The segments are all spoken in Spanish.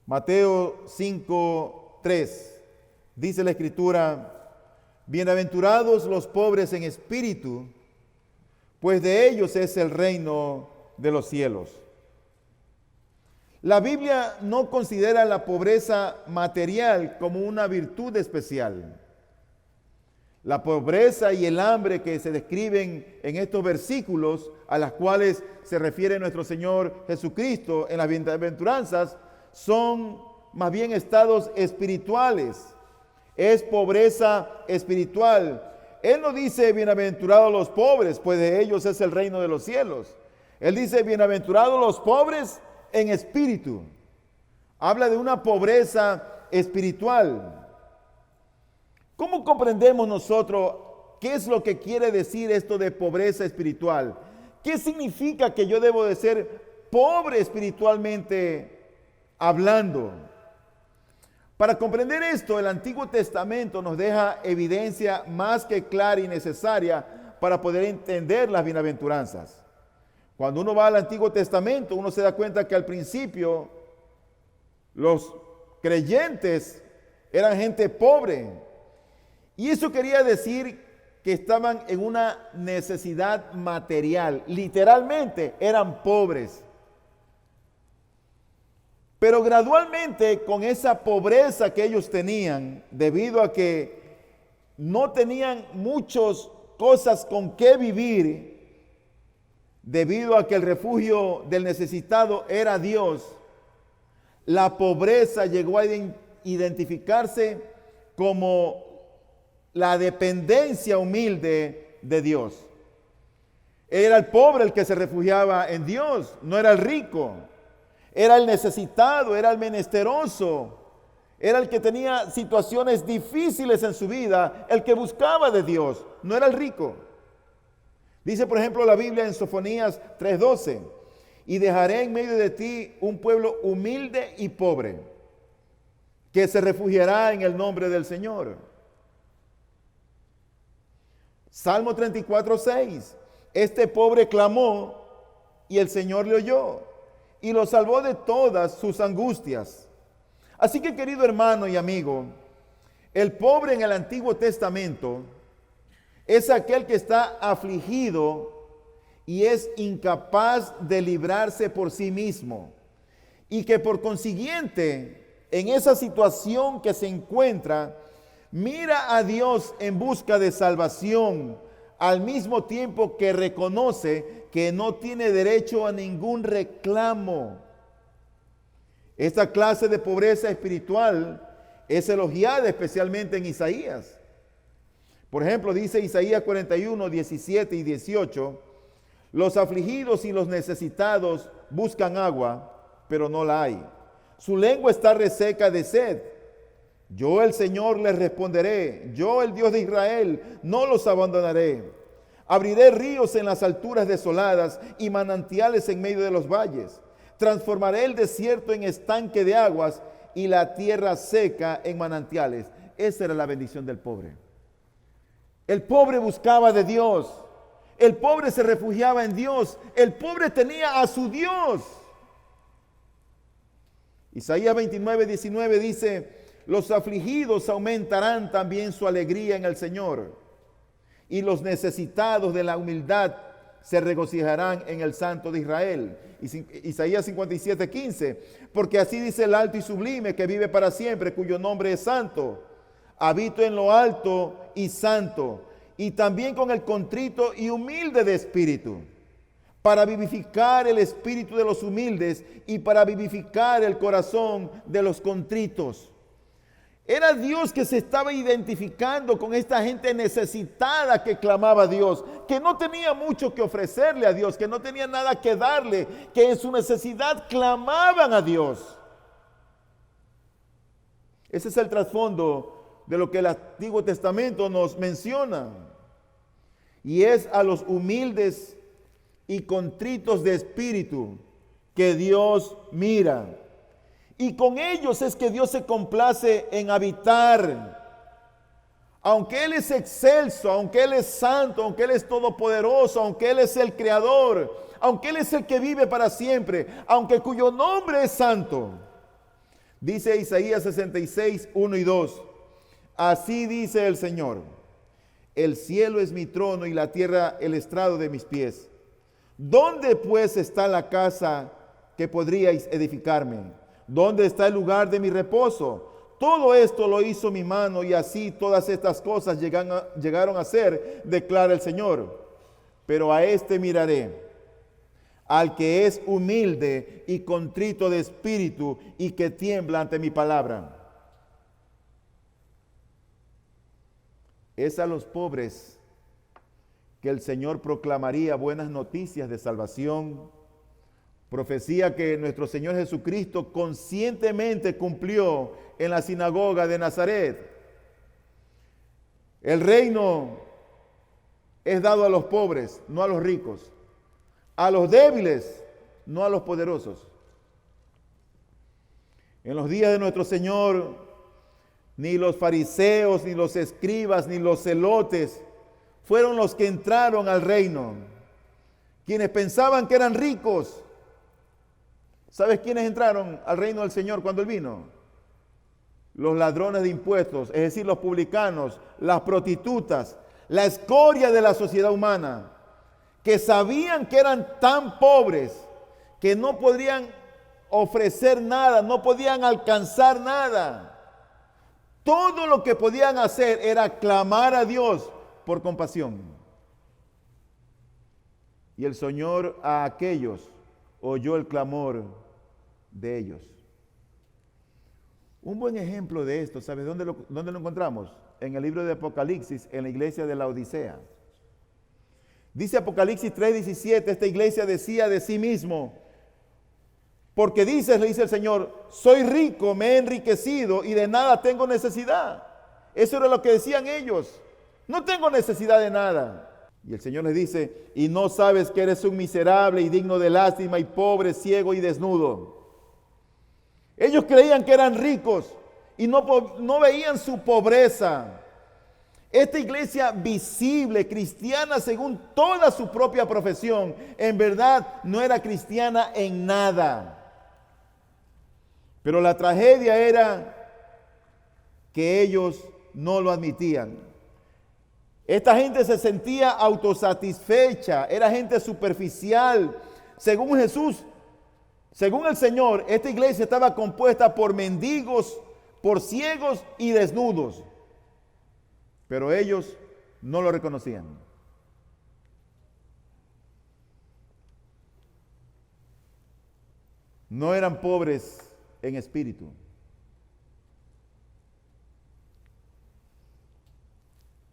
Mateo 5:3. Dice la Escritura: bienaventurados los pobres en espíritu, pues de ellos es el reino de los cielos. La Biblia no considera la pobreza material como una virtud especial. La pobreza y el hambre que se describen en estos versículos, a las cuales se refiere nuestro Señor Jesucristo en las bienaventuranzas, son más bien estados espirituales. Es pobreza espiritual. Él no dice bienaventurados los pobres, pues de ellos es el reino de los cielos. Él dice bienaventurados los pobres en espíritu. Habla de una pobreza espiritual. ¿Cómo comprendemos nosotros qué es lo que quiere decir esto de pobreza espiritual? ¿Qué significa que yo debo de ser pobre espiritualmente hablando? Para comprender esto, el Antiguo Testamento nos deja evidencia más que clara y necesaria para poder entender las bienaventuranzas. Cuando uno va al Antiguo Testamento, uno se da cuenta que al principio los creyentes eran gente pobre. Y eso quería decir que estaban en una necesidad material. Literalmente eran pobres. Pero gradualmente, con esa pobreza que ellos tenían, debido a que no tenían muchas cosas con qué vivir, debido a que el refugio del necesitado era Dios, la pobreza llegó a identificarse como la dependencia humilde de Dios. Era el pobre el que se refugiaba en Dios, no era el rico. Era el necesitado, era el menesteroso, era el que tenía situaciones difíciles en su vida, el que buscaba de Dios, no era el rico. Dice, por ejemplo, la Biblia en Sofonías 3:12: y dejaré en medio de ti un pueblo humilde y pobre, que se refugiará en el nombre del Señor. Salmo 34:6: este pobre clamó y el Señor le oyó y lo salvó de todas sus angustias. Así que, querido hermano y amigo, el pobre en el Antiguo Testamento es aquel que está afligido y es incapaz de librarse por sí mismo, y que por consiguiente, en esa situación que se encuentra, mira a Dios en busca de salvación, al mismo tiempo que reconoce que no tiene derecho a ningún reclamo. Esta clase de pobreza espiritual es elogiada especialmente en Isaías. Por ejemplo, dice Isaías 41, 17 y 18: los afligidos y los necesitados buscan agua, pero no la hay. Su lengua está reseca de sed. Yo, el Señor, les responderé. Yo, el Dios de Israel, no los abandonaré. Abriré ríos en las alturas desoladas y manantiales en medio de los valles. Transformaré el desierto en estanque de aguas y la tierra seca en manantiales. Esa era la bendición del pobre. El pobre buscaba de Dios. El pobre se refugiaba en Dios. El pobre tenía a su Dios. Isaías 29, 19 dice: los afligidos aumentarán también su alegría en el Señor, y los necesitados de la humildad se regocijarán en el Santo de Israel. Isaías 57, 15: porque así dice el alto y sublime, que vive para siempre, cuyo nombre es santo. Habito en lo alto y santo, y también con el contrito y humilde de espíritu, para vivificar el espíritu de los humildes y para vivificar el corazón de los contritos. Era Dios que se estaba identificando con esta gente necesitada que clamaba a Dios, que no tenía mucho que ofrecerle a Dios, que no tenía nada que darle, que en su necesidad clamaban a Dios. Ese es el trasfondo de lo que el Antiguo Testamento nos menciona. Y es a los humildes y contritos de espíritu que Dios mira. Y con ellos es que Dios se complace en habitar. Aunque Él es excelso, aunque Él es santo, aunque Él es todopoderoso, aunque Él es el creador, aunque Él es el que vive para siempre, aunque cuyo nombre es santo, Dice Isaías 66, 1 y 2. Así dice el Señor: el cielo es mi trono y la tierra el estrado de mis pies. ¿Dónde pues está la casa que podríais edificarme? ¿Dónde está el lugar de mi reposo? Todo esto lo hizo mi mano, y así todas estas cosas llegaron a ser, declara el Señor. Pero a este miraré, al que es humilde y contrito de espíritu y que tiembla ante mi palabra. Es a los pobres que el Señor proclamaría buenas noticias de salvación, profecía que nuestro Señor Jesucristo conscientemente cumplió en la sinagoga de Nazaret. El reino es dado a los pobres, no a los ricos, a los débiles, no a los poderosos. En los días de nuestro Señor, ni los fariseos, ni los escribas, ni los celotes fueron los que entraron al reino. Quienes pensaban que eran ricos. ¿Sabes quiénes entraron al reino del Señor cuando Él vino? Los ladrones de impuestos, es decir, los publicanos, las prostitutas, la escoria de la sociedad humana, que sabían que eran tan pobres que no podrían ofrecer nada, no podían alcanzar nada. Todo lo que podían hacer era clamar a Dios por compasión. Y el Señor a aquellos oyó el clamor de ellos. Un buen ejemplo de esto, ¿sabes dónde lo encontramos? En el libro de Apocalipsis, en la iglesia de la Odisea. Dice Apocalipsis 3:17, esta iglesia decía de sí mismo, porque le dice el Señor, soy rico, me he enriquecido y de nada tengo necesidad. Eso era lo que decían ellos. No tengo necesidad de nada. Y el Señor les dice, y no sabes que eres un miserable y digno de lástima y pobre, ciego y desnudo. Ellos creían que eran ricos y no veían su pobreza. Esta iglesia visible, cristiana según toda su propia profesión, en verdad no era cristiana en nada. Pero la tragedia era que ellos no lo admitían. Esta gente se sentía autosatisfecha, era gente superficial. Según Jesús, según el Señor, esta iglesia estaba compuesta por mendigos, por ciegos y desnudos. Pero ellos no lo reconocían. No eran pobres en espíritu.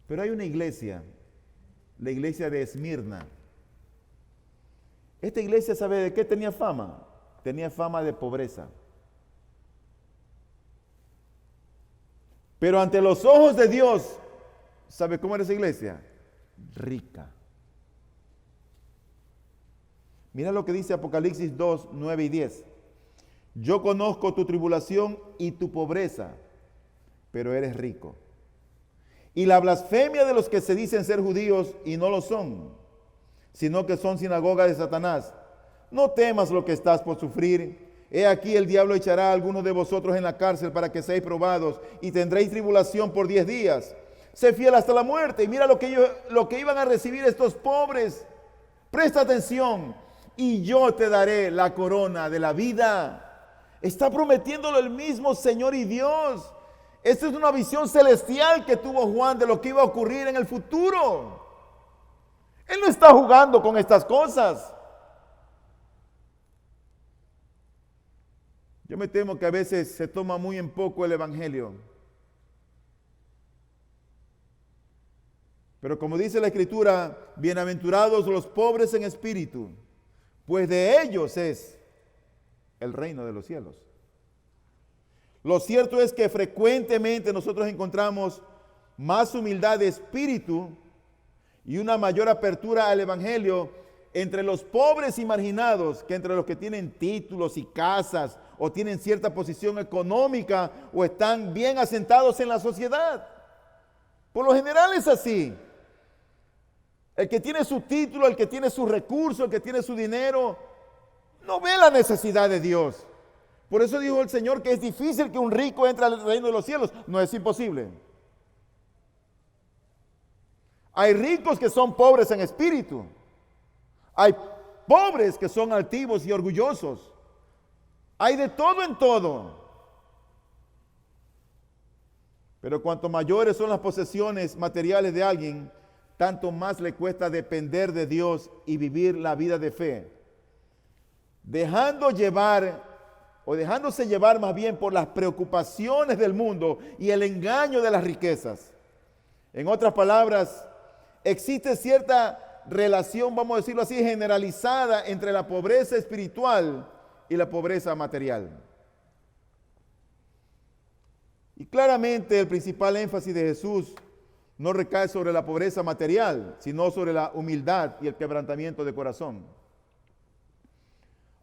Pero hay una iglesia, la iglesia de Esmirna. Esta iglesia, ¿sabe de qué tenía fama? Tenía fama de pobreza. Pero ante los ojos de Dios, ¿sabe cómo era esa iglesia? Rica. Mira lo que dice Apocalipsis 2, 9 y 10. Yo conozco tu tribulación y tu pobreza, pero eres rico. Y la blasfemia de los que se dicen ser judíos y no lo son, sino que son sinagoga de Satanás. No temas lo que estás por sufrir. He aquí el diablo echará a algunos de vosotros en la cárcel para que seáis probados y tendréis tribulación por 10 días. Sé fiel hasta la muerte. Y mira lo que iban a recibir estos pobres. Presta atención. Y yo te daré la corona de la vida. Está prometiéndolo el mismo Señor y Dios. Esta es una visión celestial que tuvo Juan de lo que iba a ocurrir en el futuro. Él no está jugando con estas cosas. Yo me temo que a veces se toma muy en poco el evangelio. Pero como dice la Escritura, bienaventurados los pobres en espíritu, pues de ellos es el reino de los cielos. Lo cierto es que frecuentemente nosotros encontramos más humildad de espíritu y una mayor apertura al evangelio entre los pobres y marginados que entre los que tienen títulos y casas o tienen cierta posición económica o están bien asentados en la sociedad. Por lo general es así. El que tiene su título, el que tiene sus recursos, el que tiene su dinero, no ve la necesidad de Dios. Por eso dijo el Señor que es difícil que un rico entre al reino de los cielos. No es imposible. Hay ricos que son pobres en espíritu. Hay pobres que son altivos y orgullosos. Hay de todo en todo. Pero cuanto mayores son las posesiones materiales de alguien, tanto más le cuesta depender de Dios y vivir la vida de fe, dejándose llevar más bien por las preocupaciones del mundo y el engaño de las riquezas. En otras palabras, existe cierta relación, vamos a decirlo así, generalizada entre la pobreza espiritual y la pobreza material. Y claramente el principal énfasis de Jesús no recae sobre la pobreza material, sino sobre la humildad y el quebrantamiento de corazón.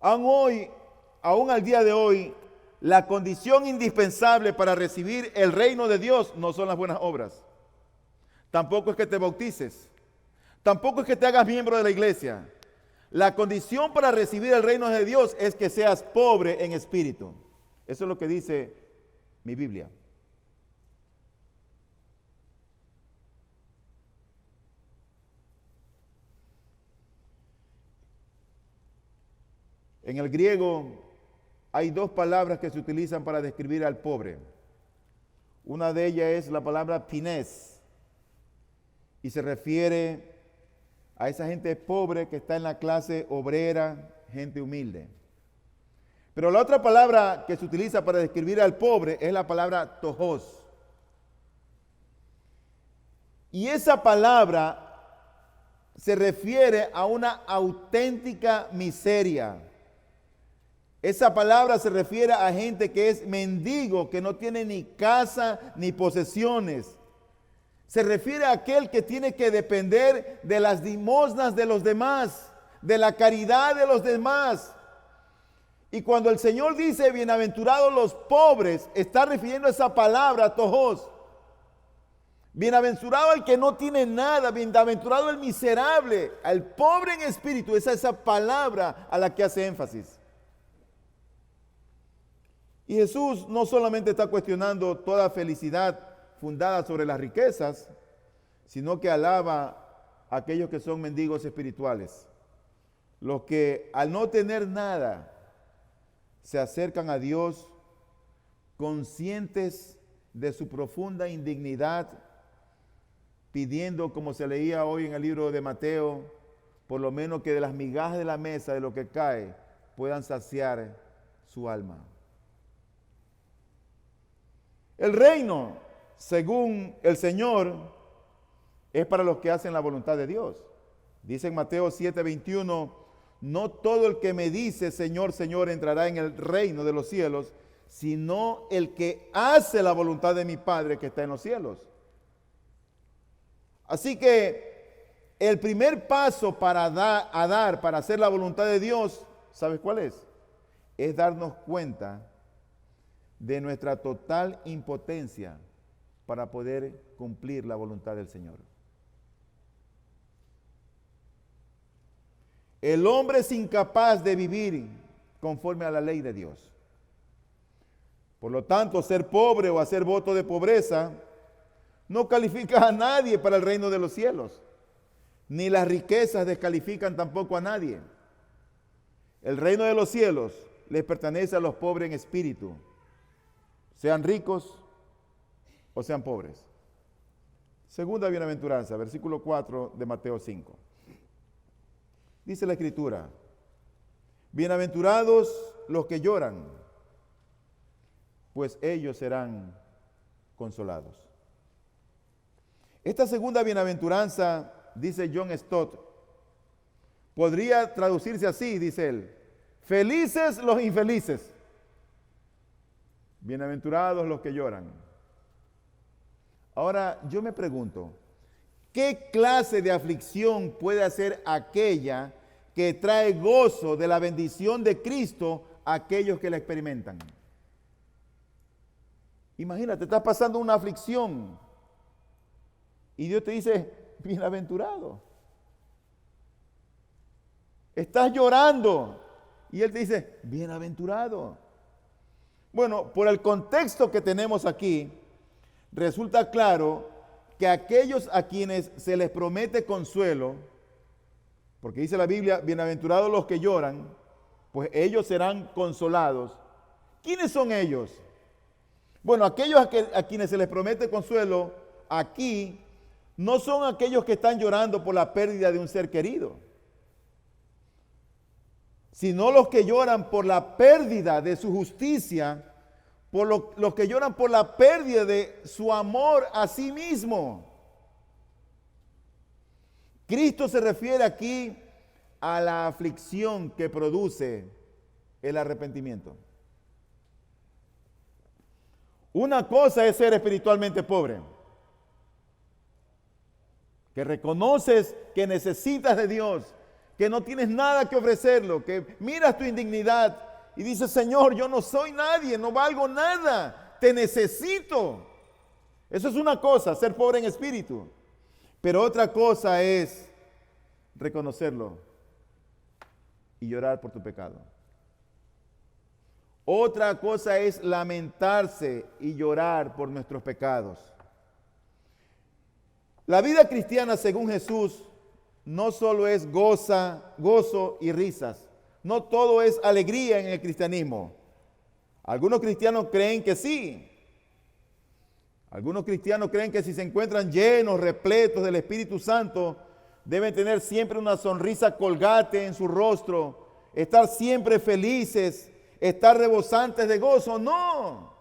Aún al día de hoy, la condición indispensable para recibir el reino de Dios no son las buenas obras. Tampoco es que te bautices. Tampoco es que te hagas miembro de la iglesia. La condición para recibir el reino de Dios es que seas pobre en espíritu. Eso es lo que dice mi Biblia. En el griego hay dos palabras que se utilizan para describir al pobre. Una de ellas es la palabra pines y se refiere a esa gente pobre que está en la clase obrera, gente humilde. Pero la otra palabra que se utiliza para describir al pobre es la palabra tojos. Y esa palabra se refiere a una auténtica miseria. Esa palabra se refiere a gente que es mendigo, que no tiene ni casa ni posesiones. Se refiere a aquel que tiene que depender de las limosnas de los demás, de la caridad de los demás. Y cuando el Señor dice bienaventurados los pobres, está refiriendo a esa palabra, tojos. Bienaventurado el que no tiene nada, bienaventurado el miserable, al pobre en espíritu. Esa palabra a la que hace énfasis. Y Jesús no solamente está cuestionando toda felicidad fundada sobre las riquezas, sino que alaba a aquellos que son mendigos espirituales, los que al no tener nada se acercan a Dios conscientes de su profunda indignidad, pidiendo, como se leía hoy en el libro de Mateo, por lo menos que de las migajas de la mesa, de lo que cae, puedan saciar su alma. El reino, según el Señor, es para los que hacen la voluntad de Dios. Dice en Mateo 7:21, no todo el que me dice Señor, Señor entrará en el reino de los cielos, sino el que hace la voluntad de mi Padre que está en los cielos. Así que el primer paso para para hacer la voluntad de Dios, ¿sabes cuál es? Es darnos cuenta de nuestra total impotencia para poder cumplir la voluntad del Señor. El hombre es incapaz de vivir conforme a la ley de Dios. Por lo tanto, ser pobre o hacer voto de pobreza no califica a nadie para el reino de los cielos. Ni las riquezas descalifican tampoco a nadie. El reino de los cielos les pertenece a los pobres en espíritu, sean ricos o sean pobres. Segunda bienaventuranza, versículo 4 de Mateo 5. Dice la Escritura, bienaventurados los que lloran, pues ellos serán consolados. Esta segunda bienaventuranza, dice John Stott, podría traducirse así, dice él, felices los infelices, bienaventurados los que lloran. Ahora yo me pregunto, ¿qué clase de aflicción puede hacer aquella que trae gozo de la bendición de Cristo a aquellos que la experimentan? Imagínate, estás pasando una aflicción y Dios te dice, bienaventurado. Estás llorando y Él te dice, bienaventurado. Bueno, por el contexto que tenemos aquí, resulta claro que aquellos a quienes se les promete consuelo, porque dice la Biblia, bienaventurados los que lloran, pues ellos serán consolados. ¿Quiénes son ellos? Bueno, aquellos a quienes se les promete consuelo aquí no son aquellos que están llorando por la pérdida de un ser querido, sino los que lloran por la pérdida de su justicia, los que lloran por la pérdida de su amor a sí mismo. Cristo se refiere aquí a la aflicción que produce el arrepentimiento. Una cosa es ser espiritualmente pobre, que reconoces que necesitas de Dios, que no tienes nada que ofrecerlo, que miras tu indignidad y dices, Señor, yo no soy nadie, no valgo nada, te necesito. Eso es una cosa, ser pobre en espíritu. Pero otra cosa es reconocerlo y llorar por tu pecado. Otra cosa es lamentarse y llorar por nuestros pecados. La vida cristiana, según Jesús, no solo es gozo y risas. No todo es alegría en el cristianismo. Algunos cristianos creen que sí. Algunos cristianos creen que si se encuentran llenos, repletos del Espíritu Santo, deben tener siempre una sonrisa colgate en su rostro, estar siempre felices, estar rebosantes de gozo. No,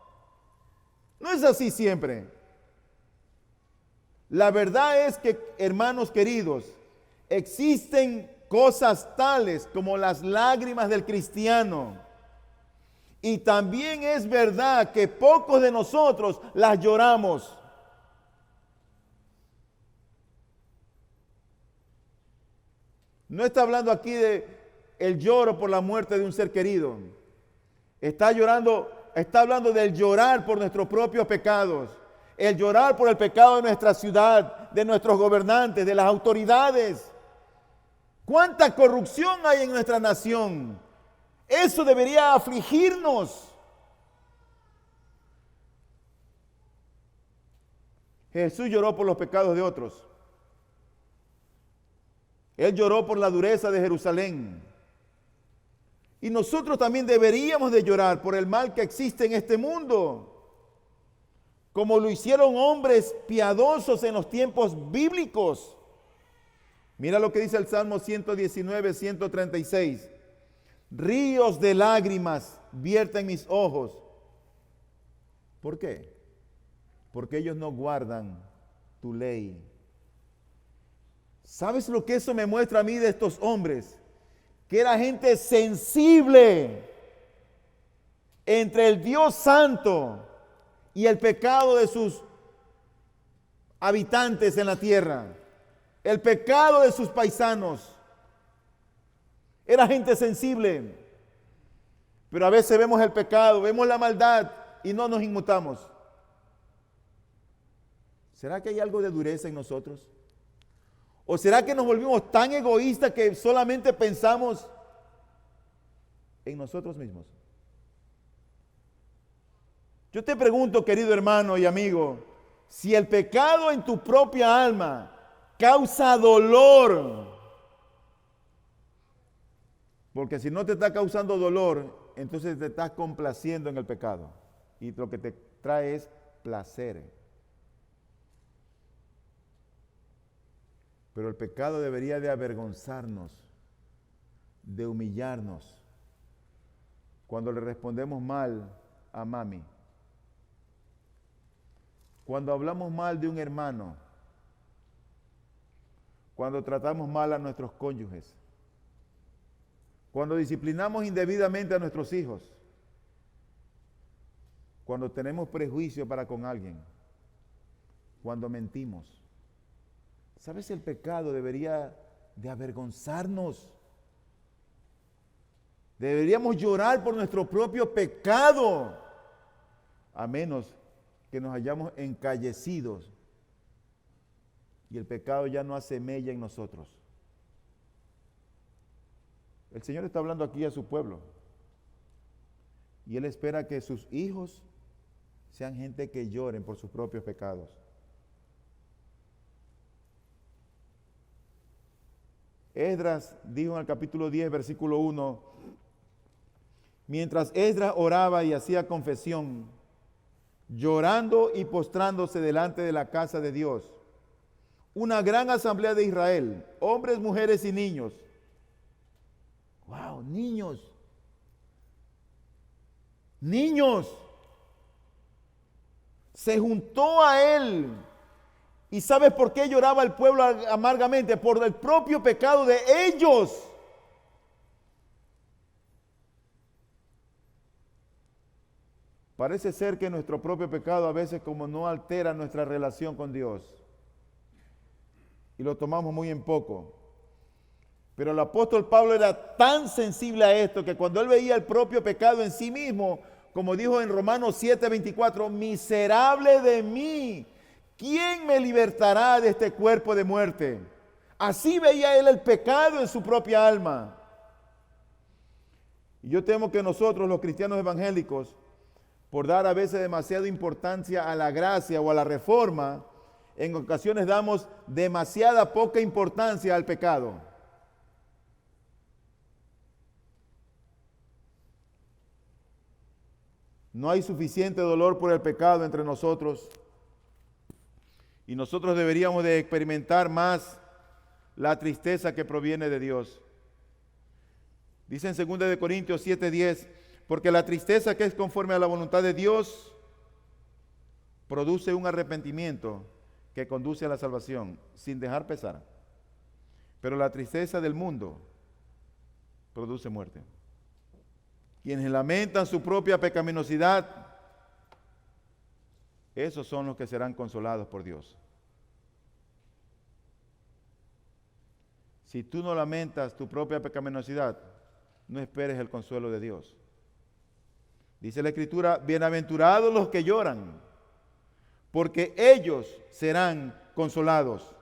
no es así siempre. La verdad es que, hermanos queridos, existen cosas tales como las lágrimas del cristiano. Y también es verdad que pocos de nosotros las lloramos. No está hablando aquí de el lloro por la muerte de un ser querido. Está hablando del llorar por nuestros propios pecados. El llorar por el pecado de nuestra ciudad, de nuestros gobernantes, de las autoridades. ¿Cuánta corrupción hay en nuestra nación? Eso debería afligirnos. Jesús lloró por los pecados de otros. Él lloró por la dureza de Jerusalén. Y nosotros también deberíamos de llorar por el mal que existe en este mundo, como lo hicieron hombres piadosos en los tiempos bíblicos. Mira lo que dice el Salmo 119, 136. Ríos de lágrimas vierten mis ojos. ¿Por qué? Porque ellos no guardan tu ley. ¿Sabes lo que eso me muestra a mí de estos hombres? Que era gente sensible entre el Dios Santo y el pecado de sus habitantes en la tierra, el pecado de sus paisanos. Era gente sensible, pero a veces vemos el pecado, vemos la maldad y no nos inmutamos. ¿Será que hay algo de dureza en nosotros? ¿O será que nos volvimos tan egoístas que solamente pensamos en nosotros mismos? Yo te pregunto, querido hermano y amigo, si el pecado en tu propia alma causa dolor, porque si no te está causando dolor, entonces te estás complaciendo en el pecado y lo que te trae es placer. Pero el pecado debería de avergonzarnos, de humillarnos, cuando le respondemos mal a mami, cuando hablamos mal de un hermano, cuando tratamos mal a nuestros cónyuges, cuando disciplinamos indebidamente a nuestros hijos, cuando tenemos prejuicio para con alguien, cuando mentimos. ¿Sabes? El pecado debería de avergonzarnos. Deberíamos llorar por nuestro propio pecado, a menos que nos hayamos encallecidos y el pecado ya no hace mella en nosotros. El Señor está hablando aquí a su pueblo. Y Él espera que sus hijos sean gente que lloren por sus propios pecados. Esdras dijo en el capítulo 10, versículo 1, mientras Esdras oraba y hacía confesión, llorando y postrándose delante de la casa de Dios, una gran asamblea de Israel, hombres, mujeres y niños. ¡Wow! Niños. Niños. Se juntó a él. ¿Y sabes por qué lloraba el pueblo amargamente? Por el propio pecado de ellos. Parece ser que nuestro propio pecado a veces como no altera nuestra relación con Dios. Y lo tomamos muy en poco. Pero el apóstol Pablo era tan sensible a esto que cuando él veía el propio pecado en sí mismo, como dijo en Romanos 7:24, miserable de mí, ¿quién me libertará de este cuerpo de muerte? Así veía él el pecado en su propia alma. Y yo temo que nosotros, los cristianos evangélicos, por dar a veces demasiada importancia a la gracia o a la reforma, en ocasiones damos demasiada poca importancia al pecado. No hay suficiente dolor por el pecado entre nosotros y nosotros deberíamos de experimentar más la tristeza que proviene de Dios. Dice en 2 de Corintios 7:10, porque la tristeza que es conforme a la voluntad de Dios produce un arrepentimiento que conduce a la salvación sin dejar pesar. Pero la tristeza del mundo produce muerte. Quienes lamentan su propia pecaminosidad, esos son los que serán consolados por Dios. Si tú no lamentas tu propia pecaminosidad, no esperes el consuelo de Dios. Dice la Escritura, bienaventurados los que lloran, porque ellos serán consolados.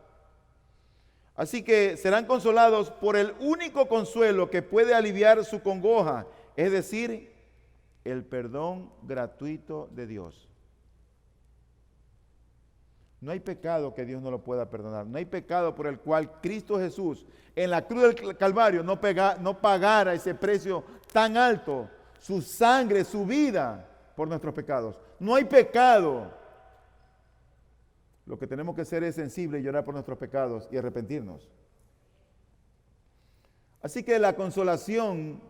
Así que serán consolados por el único consuelo que puede aliviar su congoja, es decir, el perdón gratuito de Dios. No hay pecado que Dios no lo pueda perdonar. No hay pecado por el cual Cristo Jesús en la cruz del Calvario no pagara ese precio tan alto, su sangre, su vida por nuestros pecados. No hay pecado. Lo que tenemos que hacer es sensible y llorar por nuestros pecados y arrepentirnos. Así que la consolación,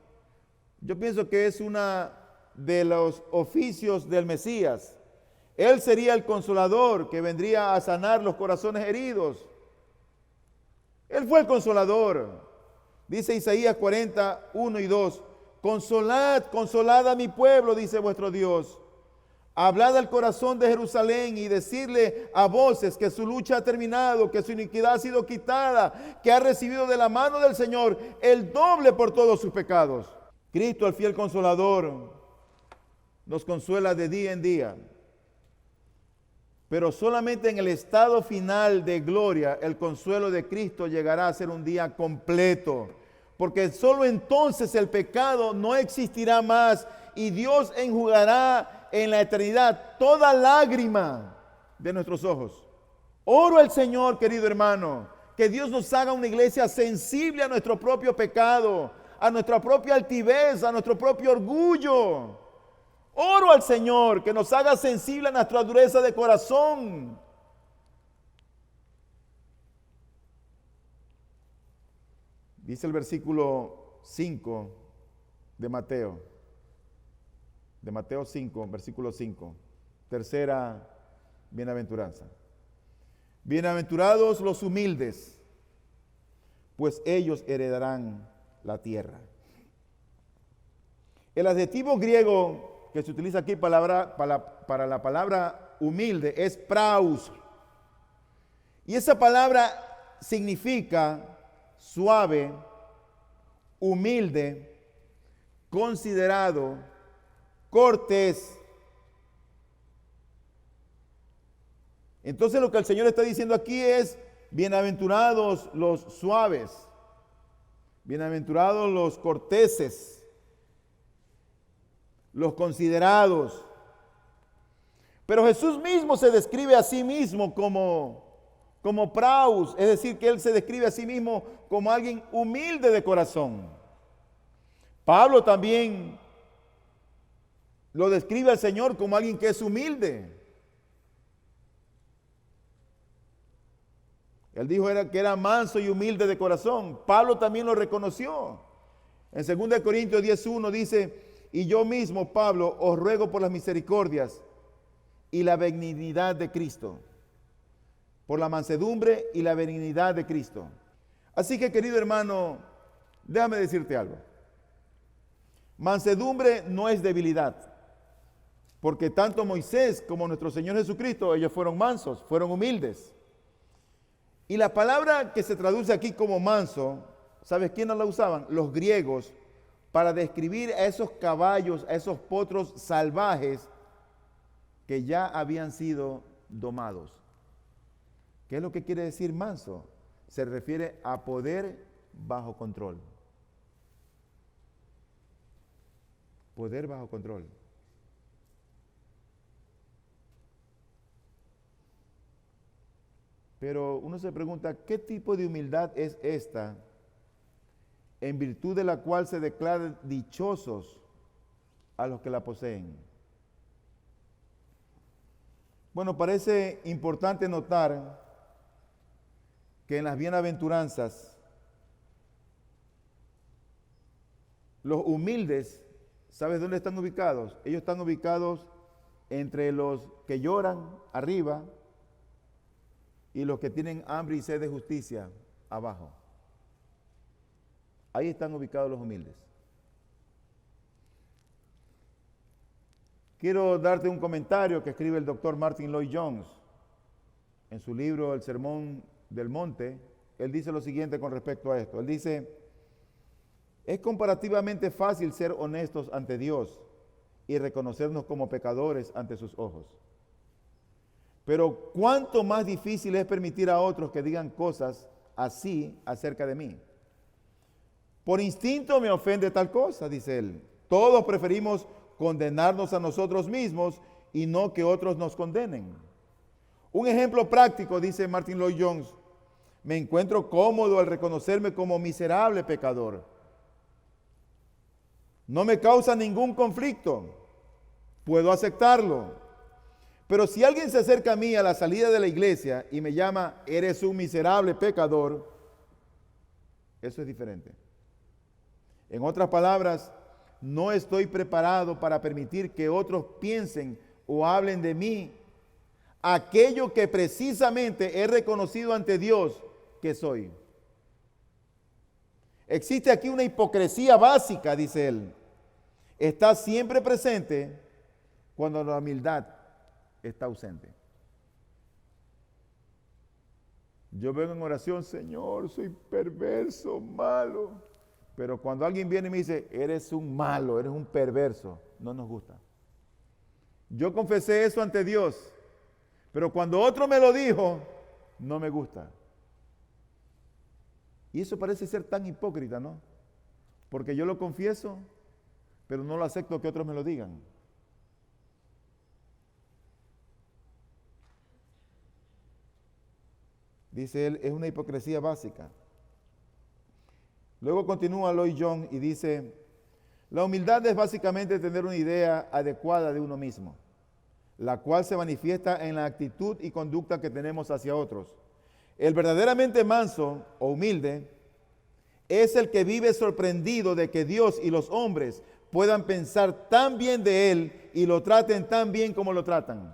yo pienso que es una de los oficios del Mesías. Él sería el consolador que vendría a sanar los corazones heridos. Él fue el consolador. Dice Isaías 40, 1 y 2. Consolad, consolad a mi pueblo, dice vuestro Dios. Hablad al corazón de Jerusalén y decirle a voces que su lucha ha terminado, que su iniquidad ha sido quitada, que ha recibido de la mano del Señor el doble por todos sus pecados. Cristo, el fiel consolador, nos consuela de día en día. Pero solamente en el estado final de gloria, el consuelo de Cristo llegará a ser un día completo. Porque solo entonces el pecado no existirá más y Dios enjugará en la eternidad toda lágrima de nuestros ojos. Oro al Señor, querido hermano, que Dios nos haga una iglesia sensible a nuestro propio pecado, a nuestra propia altivez, a nuestro propio orgullo. Oro al Señor que nos haga sensible a nuestra dureza de corazón. Dice el versículo 5 de Mateo 5, versículo 5, tercera bienaventuranza. Bienaventurados los humildes, pues ellos heredarán la tierra. El adjetivo griego que se utiliza aquí para la palabra humilde es praus. Y esa palabra significa suave, humilde, considerado, cortés. Entonces lo que el Señor está diciendo aquí es, bienaventurados los suaves, bienaventurados los corteses. los considerados. Pero Jesús mismo se describe a sí mismo como praus, es decir, que Él se describe a sí mismo como alguien humilde de corazón. Pablo también lo describe al Señor como alguien que es humilde. Él dijo que era manso y humilde de corazón. Pablo también lo reconoció. En 2 Corintios 10:1 dice, y yo mismo, Pablo, os ruego por las misericordias y la benignidad de Cristo, por la mansedumbre y la benignidad de Cristo. Así que, querido hermano, déjame decirte algo. Mansedumbre no es debilidad, porque tanto Moisés como nuestro Señor Jesucristo, ellos fueron mansos, fueron humildes. Y la palabra que se traduce aquí como manso, ¿sabes quiénes la usaban? Los griegos, para describir a esos caballos, a esos potros salvajes que ya habían sido domados. ¿Qué es lo que quiere decir manso? Se refiere a poder bajo control. Poder bajo control. Pero uno se pregunta, ¿qué tipo de humildad es esta en virtud de la cual se declaran dichosos a los que la poseen? Bueno, parece importante notar que en las bienaventuranzas, los humildes, ¿sabes dónde están ubicados? Ellos están ubicados entre los que lloran arriba y los que tienen hambre y sed de justicia abajo. Ahí están ubicados los humildes. Quiero darte un comentario que escribe el doctor Martin Lloyd Jones en su libro El Sermón del Monte. Él dice lo siguiente con respecto a esto. Él dice, es comparativamente fácil ser honestos ante Dios y reconocernos como pecadores ante sus ojos. Pero cuánto más difícil es permitir a otros que digan cosas así acerca de mí. Por instinto me ofende tal cosa, dice él. Todos preferimos condenarnos a nosotros mismos y no que otros nos condenen. Un ejemplo práctico, dice Martin Lloyd Jones, me encuentro cómodo al reconocerme como miserable pecador. No me causa ningún conflicto, puedo aceptarlo. Pero si alguien se acerca a mí a la salida de la iglesia y me llama, eres un miserable pecador, eso es diferente. En otras palabras, no estoy preparado para permitir que otros piensen o hablen de mí aquello que precisamente he reconocido ante Dios que soy. Existe aquí una hipocresía básica, dice él. Está siempre presente cuando la humildad está ausente. Yo vengo en oración, Señor, soy perverso, malo. Pero cuando alguien viene y me dice, eres un malo, eres un perverso, no nos gusta. Yo confesé eso ante Dios, pero cuando otro me lo dijo, no me gusta. Y eso parece ser tan hipócrita, ¿no? Porque yo lo confieso, pero no lo acepto que otros me lo digan. Dice él, es una hipocresía básica. Luego continúa Lloyd Jones y dice, la humildad es básicamente tener una idea adecuada de uno mismo, la cual se manifiesta en la actitud y conducta que tenemos hacia otros. El verdaderamente manso o humilde es el que vive sorprendido de que Dios y los hombres puedan pensar tan bien de él y lo traten tan bien como lo tratan.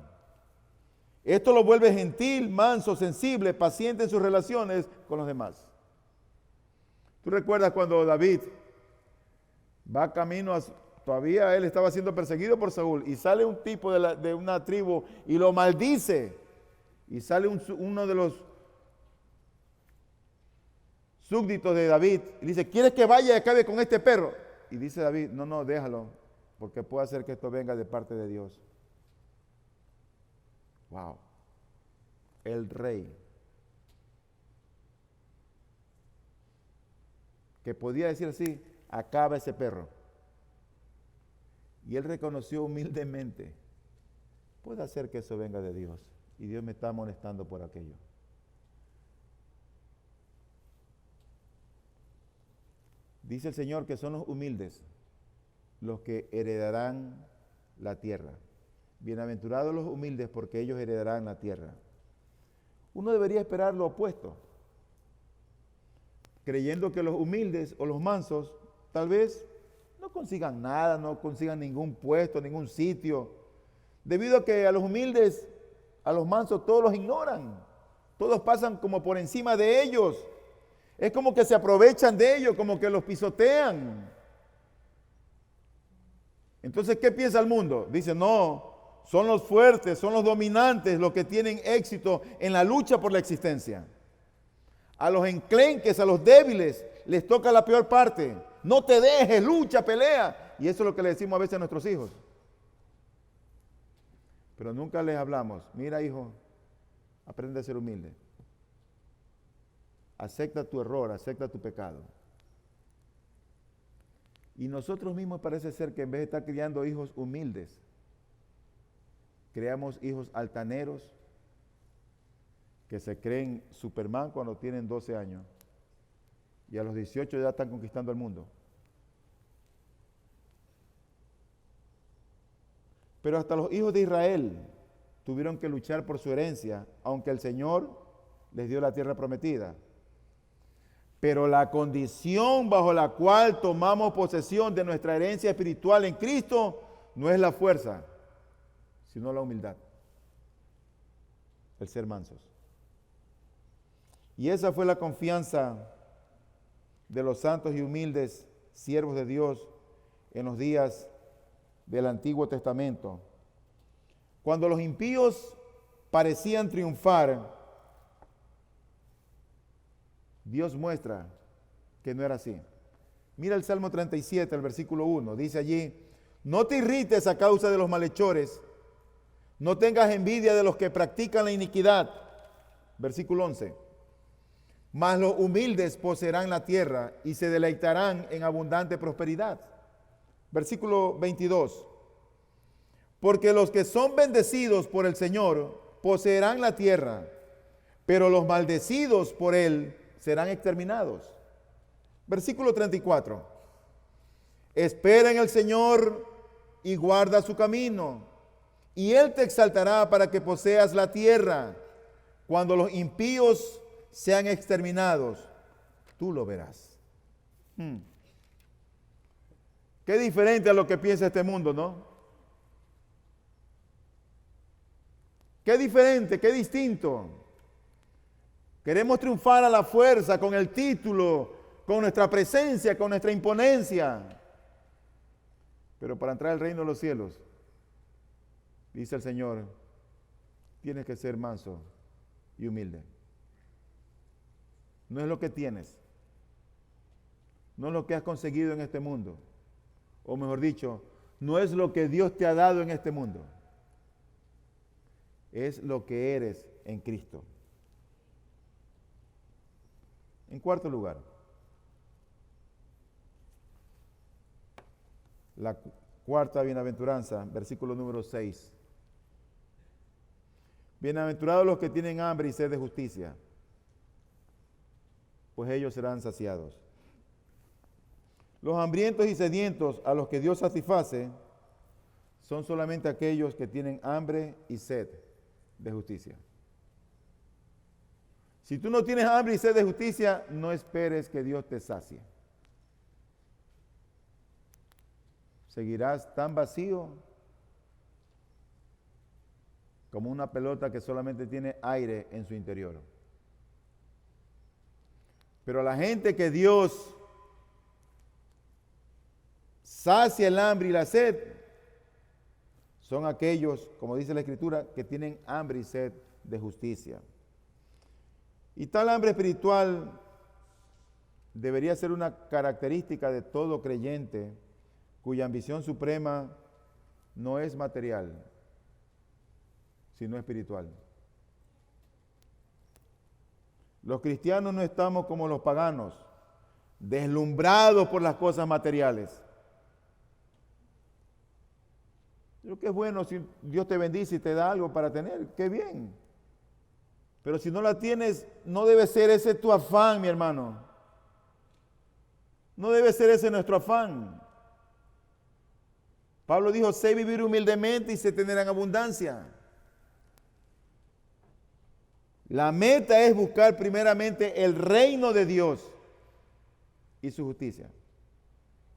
Esto lo vuelve gentil, manso, sensible, paciente en sus relaciones con los demás. ¿Tú recuerdas cuando David va camino todavía él estaba siendo perseguido por Saúl y sale un tipo de una tribu y lo maldice? Y sale uno de los súbditos de David y dice, ¿quieres que vaya y acabe con este perro? Y dice David, no, déjalo, porque puede hacer que esto venga de parte de Dios. Wow. El rey, que podía decir así, acaba ese perro. Y él reconoció humildemente, puede ser que eso venga de Dios y Dios me está amonestando por aquello. Dice el Señor que son los humildes los que heredarán la tierra. Bienaventurados los humildes porque ellos heredarán la tierra. Uno debería esperar lo opuesto, creyendo que los humildes o los mansos tal vez no consigan nada, no consigan ningún puesto, ningún sitio, debido a que a los humildes, a los mansos, todos los ignoran, todos pasan como por encima de ellos, es como que se aprovechan de ellos, como que los pisotean. Entonces, ¿qué piensa el mundo? Dice, no, son los fuertes, son los dominantes los que tienen éxito en la lucha por la existencia. A los enclenques, a los débiles, les toca la peor parte. No te dejes, lucha, pelea. Y eso es lo que le decimos a veces a nuestros hijos. Pero nunca les hablamos, mira hijo, aprende a ser humilde. Acepta tu error, acepta tu pecado. Y nosotros mismos parece ser que en vez de estar criando hijos humildes, creamos hijos altaneros que se creen Superman cuando tienen 12 años y a los 18 ya están conquistando el mundo. Pero hasta los hijos de Israel tuvieron que luchar por su herencia, aunque el Señor les dio la tierra prometida. Pero la condición bajo la cual tomamos posesión de nuestra herencia espiritual en Cristo no es la fuerza, sino la humildad, el ser mansos. Y esa fue la confianza de los santos y humildes siervos de Dios en los días del Antiguo Testamento. Cuando los impíos parecían triunfar, Dios muestra que no era así. Mira el Salmo 37, el versículo 1, dice allí, no te irrites a causa de los malhechores, no tengas envidia de los que practican la iniquidad. Versículo 11, mas los humildes poseerán la tierra y se deleitarán en abundante prosperidad. Versículo 22, porque los que son bendecidos por el Señor poseerán la tierra, pero los maldecidos por Él serán exterminados. Versículo 34. Espera en el Señor y guarda su camino, y Él te exaltará para que poseas la tierra. Cuando los impíos sean exterminados, tú lo verás. Qué diferente a lo que piensa este mundo, ¿no? Qué diferente, qué distinto. Queremos triunfar a la fuerza, con el título, con nuestra presencia, con nuestra imponencia. Pero para entrar al reino de los cielos, dice el Señor, tienes que ser manso y humilde. No es lo que tienes, no es lo que has conseguido en este mundo, o mejor dicho, no es lo que Dios te ha dado en este mundo, es lo que eres en Cristo. En cuarto lugar, la cuarta bienaventuranza, versículo número 6. Bienaventurados los que tienen hambre y sed de justicia, pues ellos serán saciados. Los hambrientos y sedientos a los que Dios satisface son solamente aquellos que tienen hambre y sed de justicia. Si tú no tienes hambre y sed de justicia, no esperes que Dios te sacie. Seguirás tan vacío como una pelota que solamente tiene aire en su interior. Pero a la gente que Dios sacia el hambre y la sed, son aquellos, como dice la Escritura, que tienen hambre y sed de justicia. Y tal hambre espiritual debería ser una característica de todo creyente cuya ambición suprema no es material, sino espiritual. Los cristianos no estamos como los paganos, deslumbrados por las cosas materiales. Creo que es bueno si Dios te bendice y te da algo para tener, qué bien. Pero si no la tienes, no debe ser ese tu afán, mi hermano. No debe ser ese nuestro afán. Pablo dijo, sé vivir humildemente y sé tener en abundancia. La meta es buscar primeramente el reino de Dios y su justicia.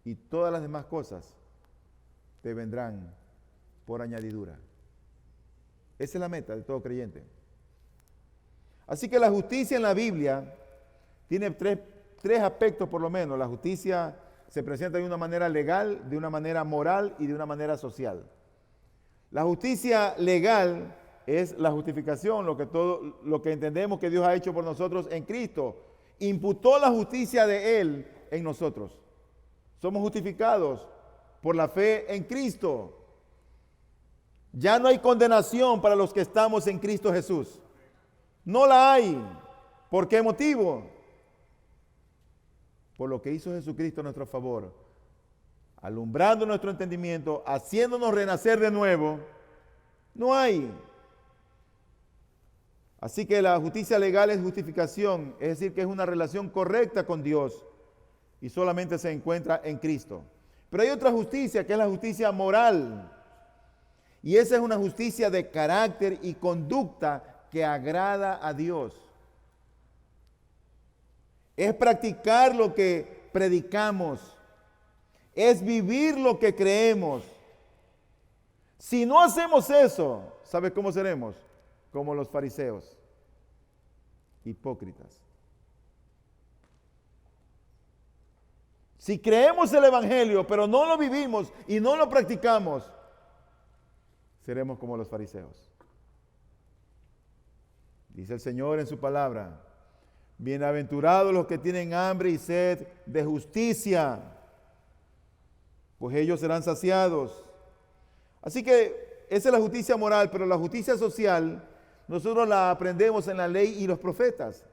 Y todas las demás cosas te vendrán por añadidura. Esa es la meta de todo creyente. Así que la justicia en la Biblia tiene tres aspectos por lo menos. La justicia se presenta de una manera legal, de una manera moral y de una manera social. La justicia legal es la justificación, lo que entendemos que Dios ha hecho por nosotros en Cristo. Imputó la justicia de Él en nosotros. Somos justificados por la fe en Cristo. Ya no hay condenación para los que estamos en Cristo Jesús. No la hay. ¿Por qué motivo? Por lo que hizo Jesucristo a nuestro favor, alumbrando nuestro entendimiento, haciéndonos renacer de nuevo. No hay. Así que la justicia legal es justificación, es decir, que es una relación correcta con Dios y solamente se encuentra en Cristo. Pero hay otra justicia que es la justicia moral. Y esa es una justicia de carácter y conducta que agrada a Dios. Es practicar lo que predicamos. Es vivir lo que creemos. Si no hacemos eso, ¿sabes cómo seremos? Como los fariseos, hipócritas. Si creemos el Evangelio, pero no lo vivimos y no lo practicamos, seremos como los fariseos. Dice el Señor en su palabra, bienaventurados los que tienen hambre y sed de justicia, pues ellos serán saciados. Así que esa es la justicia moral, pero la justicia social nosotros la aprendemos en la ley y los profetas.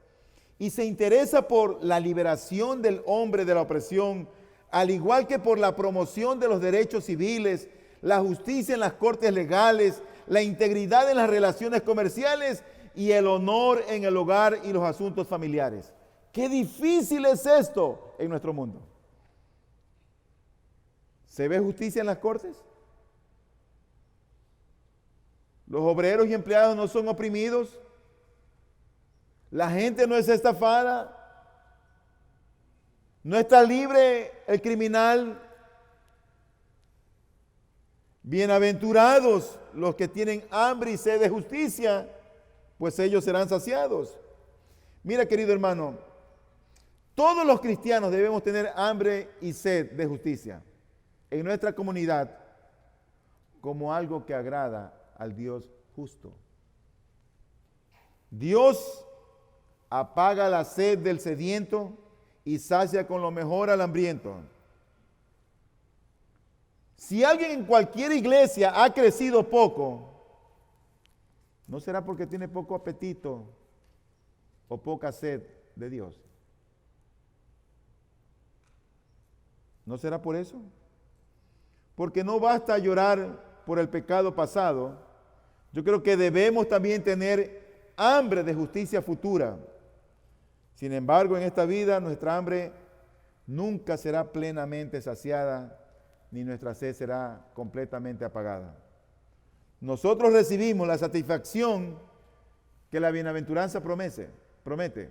Y se interesa por la liberación del hombre de la opresión, al igual que por la promoción de los derechos civiles, la justicia en las cortes legales, la integridad en las relaciones comerciales y el honor en el hogar y los asuntos familiares. Qué difícil es esto en nuestro mundo. ¿Se ve justicia en las cortes? ¿Los obreros y empleados no son oprimidos? ¿La gente no es estafada? ¿No está libre el criminal? Bienaventurados los que tienen hambre y sed de justicia, pues ellos serán saciados. Mira, querido hermano, todos los cristianos debemos tener hambre y sed de justicia en nuestra comunidad como algo que agrada al Dios justo. Dios apaga la sed del sediento y sacia con lo mejor al hambriento. Si alguien en cualquier iglesia ha crecido poco, ¿no será porque tiene poco apetito o poca sed de Dios? ¿No será por eso? Porque no basta llorar por el pecado pasado. Yo creo que debemos también tener hambre de justicia futura. Sin embargo, en esta vida nuestra hambre nunca será plenamente saciada, ni nuestra sed será completamente apagada. Nosotros recibimos la satisfacción que la bienaventuranza promete.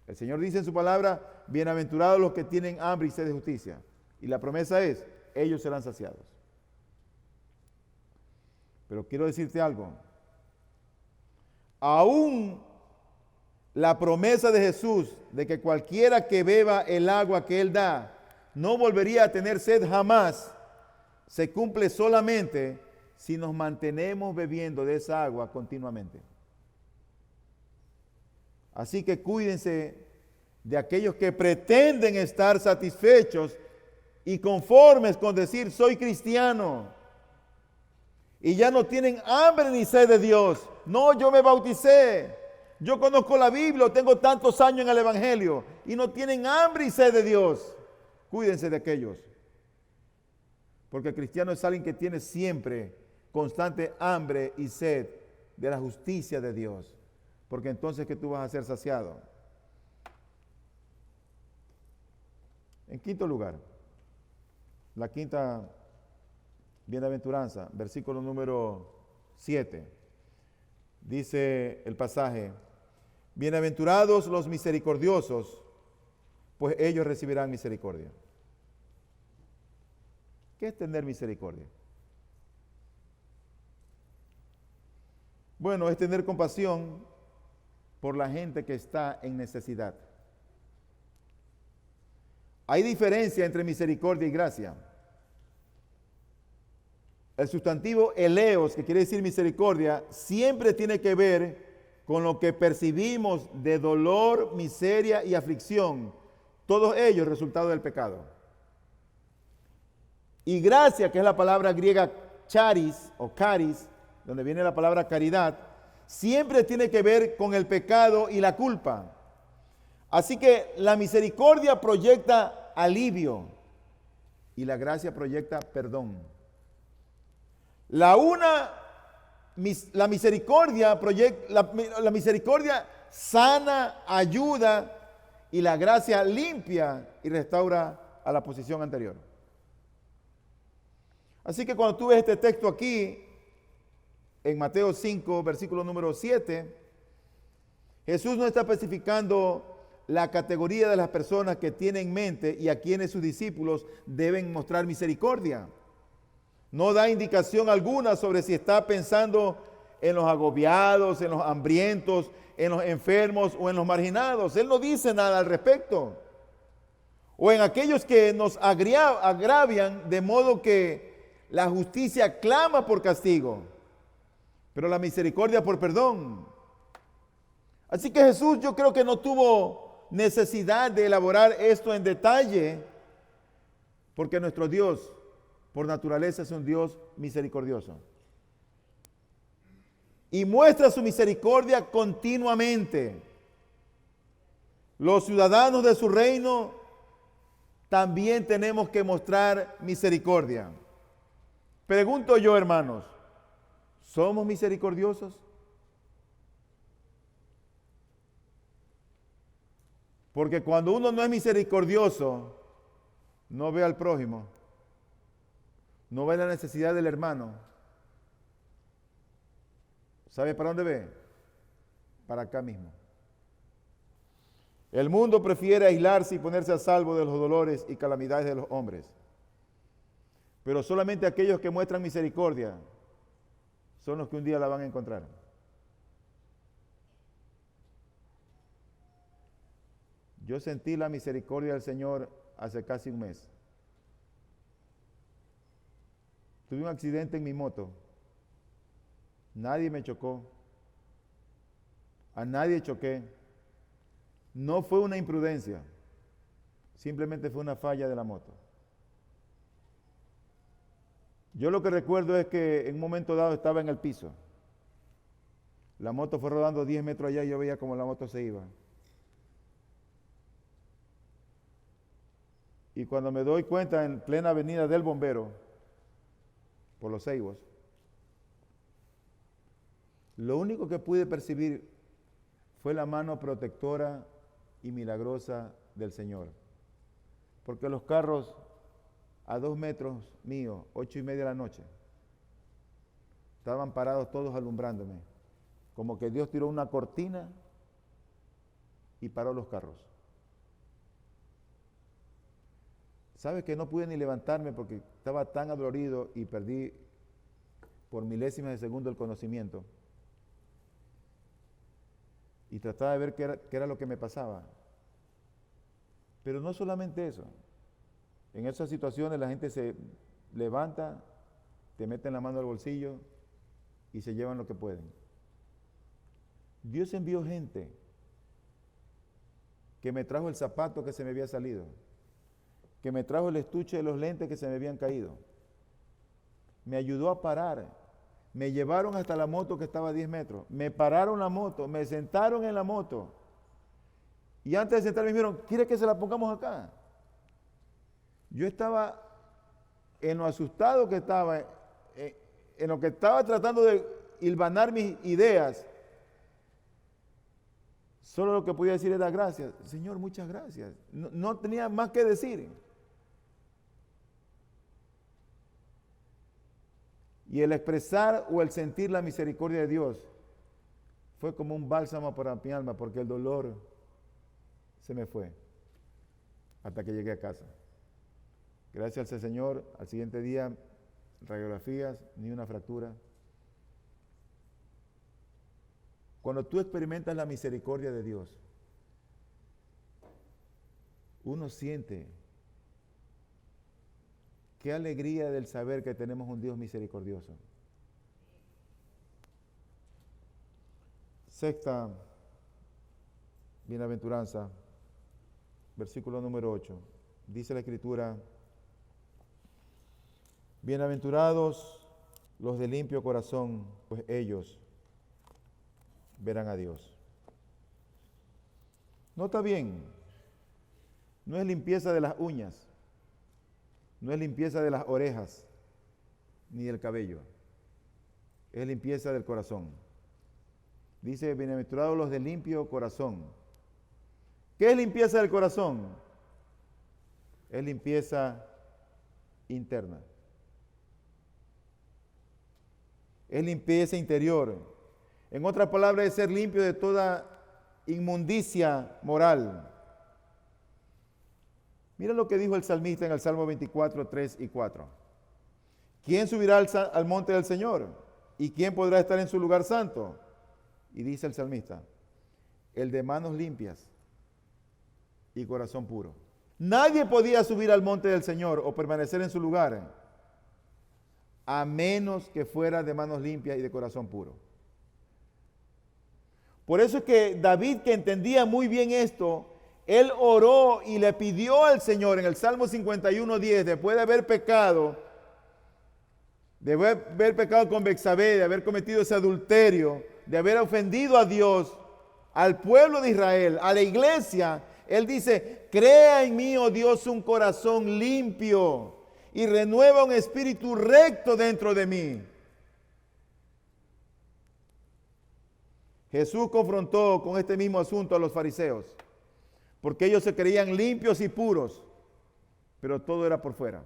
El Señor dice en su palabra, bienaventurados los que tienen hambre y sed de justicia. Y la promesa es, ellos serán saciados. Pero quiero decirte algo. Aún la promesa de Jesús de que cualquiera que beba el agua que Él da no volvería a tener sed jamás, se cumple solamente si nos mantenemos bebiendo de esa agua continuamente. Así que cuídense de aquellos que pretenden estar satisfechos y conformes con decir soy cristiano y ya no tienen hambre ni sed de Dios. No, yo me bauticé, yo conozco la Biblia, tengo tantos años en el Evangelio y no tienen hambre y sed de Dios. Cuídense de aquellos, porque el cristiano es alguien que tiene siempre constante hambre y sed de la justicia de Dios, porque entonces que tú vas a ser saciado. En quinto lugar, la quinta bienaventuranza, versículo número 7, dice el pasaje: bienaventurados los misericordiosos, pues ellos recibirán misericordia. ¿Qué es tener misericordia? Bueno, es tener compasión por la gente que está en necesidad. Hay diferencia entre misericordia y gracia. El sustantivo eleos, que quiere decir misericordia, siempre tiene que ver con lo que percibimos de dolor, miseria y aflicción, todos ellos resultado del pecado. Y gracia, que es la palabra griega charis o caris, donde viene la palabra caridad, siempre tiene que ver con el pecado y la culpa. Así que la misericordia proyecta alivio y la gracia proyecta perdón. La misericordia sana, ayuda, y la gracia limpia y restaura a la posición anterior. Así que cuando tú ves este texto aquí, en Mateo 5, versículo número 7, Jesús no está especificando la categoría de las personas que tiene en mente y a quienes sus discípulos deben mostrar misericordia. No da indicación alguna sobre si está pensando en los agobiados, en los hambrientos, en los enfermos o en los marginados. Él no dice nada al respecto. O en aquellos que nos agravian de modo que la justicia clama por castigo, pero la misericordia por perdón. Así que Jesús, yo creo que no tuvo necesidad de elaborar esto en detalle, porque nuestro Dios, por naturaleza, es un Dios misericordioso. Y muestra su misericordia continuamente. Los ciudadanos de su reino también tenemos que mostrar misericordia. Pregunto yo, hermanos, ¿somos misericordiosos? Porque cuando uno no es misericordioso, no ve al prójimo, no ve la necesidad del hermano. ¿Sabe para dónde ve? Para acá mismo. El mundo prefiere aislarse y ponerse a salvo de los dolores y calamidades de los hombres. Pero solamente aquellos que muestran misericordia son los que un día la van a encontrar. Yo sentí la misericordia del Señor hace casi un mes. Tuve un accidente en mi moto. Nadie me chocó. A nadie choqué. No fue una imprudencia. Simplemente fue una falla de la moto. Yo lo que recuerdo es que en un momento dado estaba en el piso. La moto fue rodando 10 metros allá y yo veía cómo la moto se iba. Y cuando me doy cuenta, en plena avenida del Bombero, por los Ceibos, lo único que pude percibir fue la mano protectora y milagrosa del Señor. Porque los carros a 2 metros mío, 8:30 de la noche, estaban parados todos alumbrándome, como que Dios tiró una cortina y paró los carros. ¿Sabes que no pude ni levantarme porque estaba tan adolorido y perdí por milésimas de segundo el conocimiento? Y trataba de ver qué era lo que me pasaba. Pero no solamente eso. En esas situaciones la gente se levanta, te meten la mano al bolsillo y se llevan lo que pueden. Dios envió gente que me trajo el zapato que se me había salido, que me trajo el estuche de los lentes que se me habían caído. Me ayudó a parar. Me llevaron hasta la moto que estaba a 10 metros. Me pararon la moto, me sentaron en la moto. Y antes de sentarme me dijeron, ¿quiere que se la pongamos acá? Yo estaba en lo asustado que estaba, en lo que estaba tratando de hilvanar mis ideas, solo lo que podía decir era gracias. Señor, muchas gracias. No tenía más que decir. Y el expresar o el sentir la misericordia de Dios fue como un bálsamo para mi alma, porque el dolor se me fue hasta que llegué a casa. Gracias al Señor, al siguiente día, radiografías, ni una fractura. Cuando tú experimentas la misericordia de Dios, uno siente qué alegría del saber que tenemos un Dios misericordioso. Sexta bienaventuranza, versículo número 8. Dice la Escritura: bienaventurados los de limpio corazón, pues ellos verán a Dios. Nota bien, no es limpieza de las uñas, no es limpieza de las orejas, ni del cabello, es limpieza del corazón. Dice, bienaventurados los de limpio corazón. ¿Qué es limpieza del corazón? Es limpieza interna. Es limpieza interior. En otras palabras, es ser limpio de toda inmundicia moral. Mira lo que dijo el salmista en el Salmo 24, 3 y 4. ¿Quién subirá al monte del Señor? ¿Y quién podrá estar en su lugar santo? Y dice el salmista, el de manos limpias y corazón puro. Nadie podía subir al monte del Señor o permanecer en su lugar a menos que fuera de manos limpias y de corazón puro. Por eso es que David, que entendía muy bien esto, él oró y le pidió al Señor en el Salmo 51:10, después de haber pecado, con Betsabé, de haber cometido ese adulterio, de haber ofendido a Dios, al pueblo de Israel, a la iglesia, él dice, crea en mí, oh Dios, un corazón limpio y renueva un espíritu recto dentro de mí. Jesús confrontó con este mismo asunto a los fariseos, porque ellos se creían limpios y puros, pero todo era por fuera.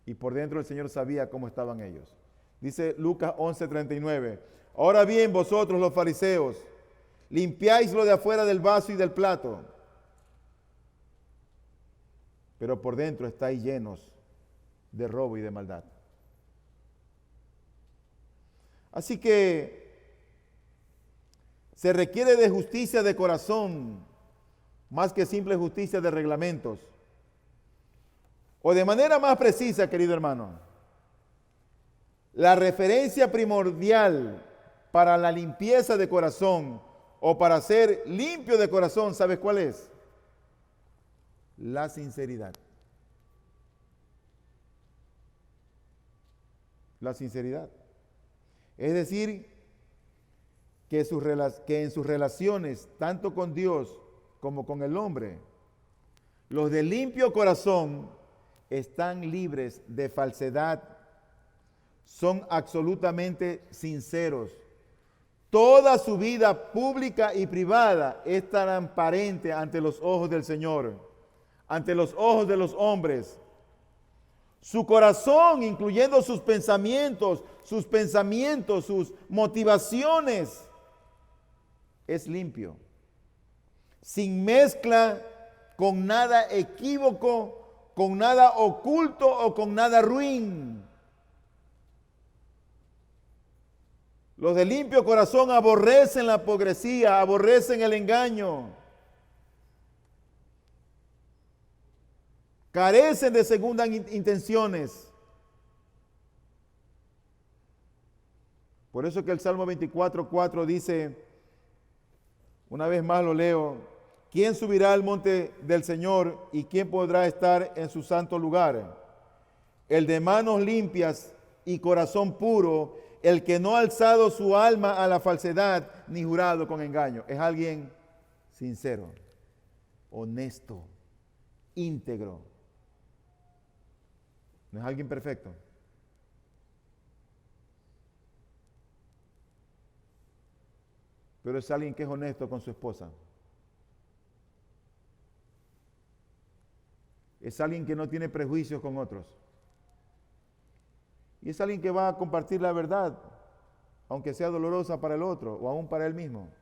Y por dentro el Señor sabía cómo estaban ellos. Dice Lucas 11:39, ahora bien vosotros los fariseos, limpiáis lo de afuera del vaso y del plato, pero por dentro estáis llenos de robo y de maldad. Así que se requiere de justicia de corazón, más que simple justicia de reglamentos. O de manera más precisa, querido hermano, la referencia primordial para la limpieza de corazón o para ser limpio de corazón, ¿sabes cuál es? La sinceridad. La sinceridad. Es decir, que en sus relaciones, tanto con Dios como con el hombre, los de limpio corazón están libres de falsedad, son absolutamente sinceros. Toda su vida pública y privada es transparente ante los ojos del Señor, ante los ojos de los hombres. Su corazón, incluyendo sus pensamientos, sus motivaciones, es limpio, sin mezcla con nada equívoco, con nada oculto o con nada ruin. Los de limpio corazón aborrecen la hipocresía, aborrecen el engaño, carecen de segundas intenciones. Por eso que el Salmo 24:4 dice, una vez más lo leo, ¿quién subirá al monte del Señor y quién podrá estar en su santo lugar? El de manos limpias y corazón puro, el que no ha alzado su alma a la falsedad ni jurado con engaño. Es alguien sincero, honesto, íntegro. No es alguien perfecto. pero es alguien que es honesto con su esposa. Es alguien que no tiene prejuicios con otros. Y es alguien que va a compartir la verdad, aunque sea dolorosa para el otro o aún para él mismo.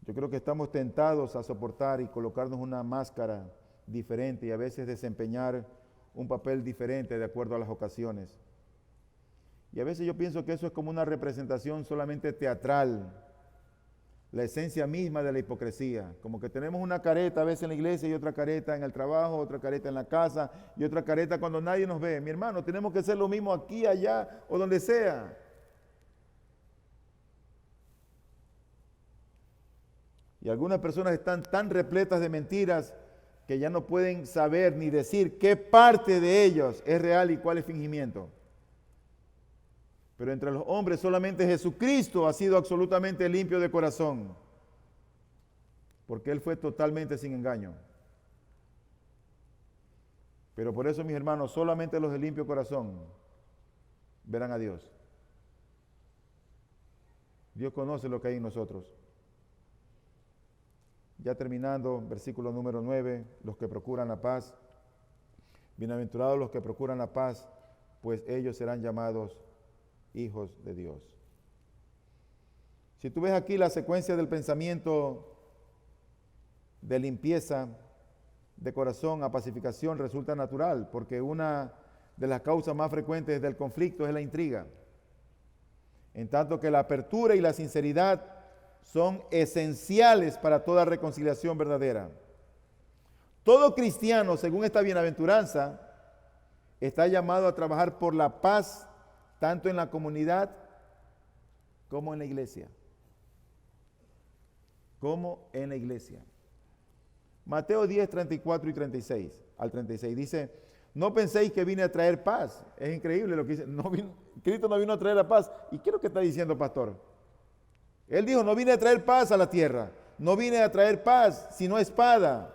Yo creo que estamos tentados a soportar y colocarnos una máscara diferente y a veces desempeñar un papel diferente de acuerdo a las ocasiones. Y a veces yo pienso que eso es como una representación solamente teatral, la esencia misma de la hipocresía, como que tenemos una careta a veces en la iglesia y otra careta en el trabajo, otra careta en la casa y otra careta cuando nadie nos ve. Mi hermano, tenemos que hacer lo mismo aquí, allá o donde sea. Y algunas personas están tan repletas de mentiras que ya no pueden saber ni decir qué parte de ellos es real y cuál es fingimiento. Pero entre los hombres solamente Jesucristo ha sido absolutamente limpio de corazón, porque Él fue totalmente sin engaño. Pero por eso, mis hermanos, solamente los de limpio corazón verán a Dios. Dios conoce lo que hay en nosotros. Ya terminando, versículo número 9, los que procuran la paz. Bienaventurados los que procuran la paz, pues ellos serán llamados hijos de Dios. Si tú ves aquí la secuencia del pensamiento de limpieza de corazón a pacificación resulta natural, porque una de las causas más frecuentes del conflicto es la intriga. En tanto que la apertura y la sinceridad son esenciales para toda reconciliación verdadera. Todo cristiano, según esta bienaventuranza, está llamado a trabajar por la paz tanto en la comunidad como en la iglesia. Como en la iglesia. Mateo 10, 34 y 36 al 36 dice: no penséis que vine a traer paz. Es increíble lo que dice. Cristo no vino a traer la paz. ¿Y qué es lo que está diciendo, pastor? Él dijo: no vine a traer paz a la tierra. No vine a traer paz, sino espada.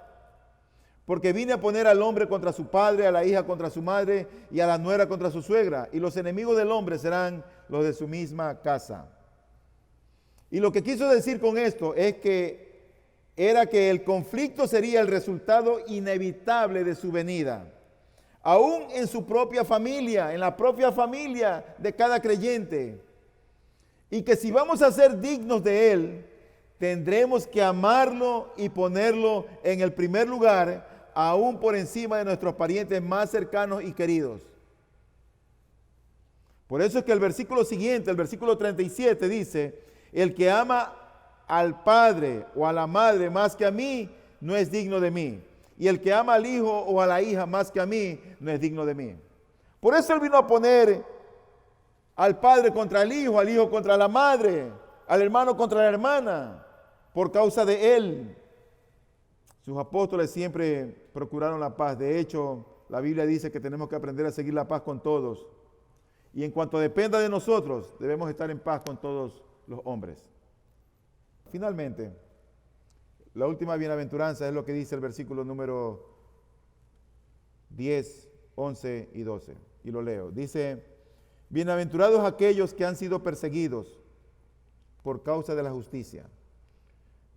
Porque vine a poner al hombre contra su padre, a la hija contra su madre y a la nuera contra su suegra. Y los enemigos del hombre serán los de su misma casa. Y lo que quiso decir con esto es que era que el conflicto sería el resultado inevitable de su venida. Aún en su propia familia, en la propia familia de cada creyente. Y que si vamos a ser dignos de Él, tendremos que amarlo y ponerlo en el primer lugar, aún por encima de nuestros parientes más cercanos y queridos. Por eso es que el versículo siguiente, el versículo 37 dice: el que ama al padre o a la madre más que a mí, no es digno de mí. Y el que ama al hijo o a la hija más que a mí, no es digno de mí. Por eso Él vino a poner al padre contra el hijo, al hijo contra la madre, al hermano contra la hermana, por causa de Él. Sus apóstoles siempre procuraron la paz. De hecho, la Biblia dice que tenemos que aprender a seguir la paz con todos. Y en cuanto dependa de nosotros, debemos estar en paz con todos los hombres. Finalmente, la última bienaventuranza es lo que dice el versículo número 10, 11 y 12. Y lo leo. Dice: bienaventurados aquellos que han sido perseguidos por causa de la justicia,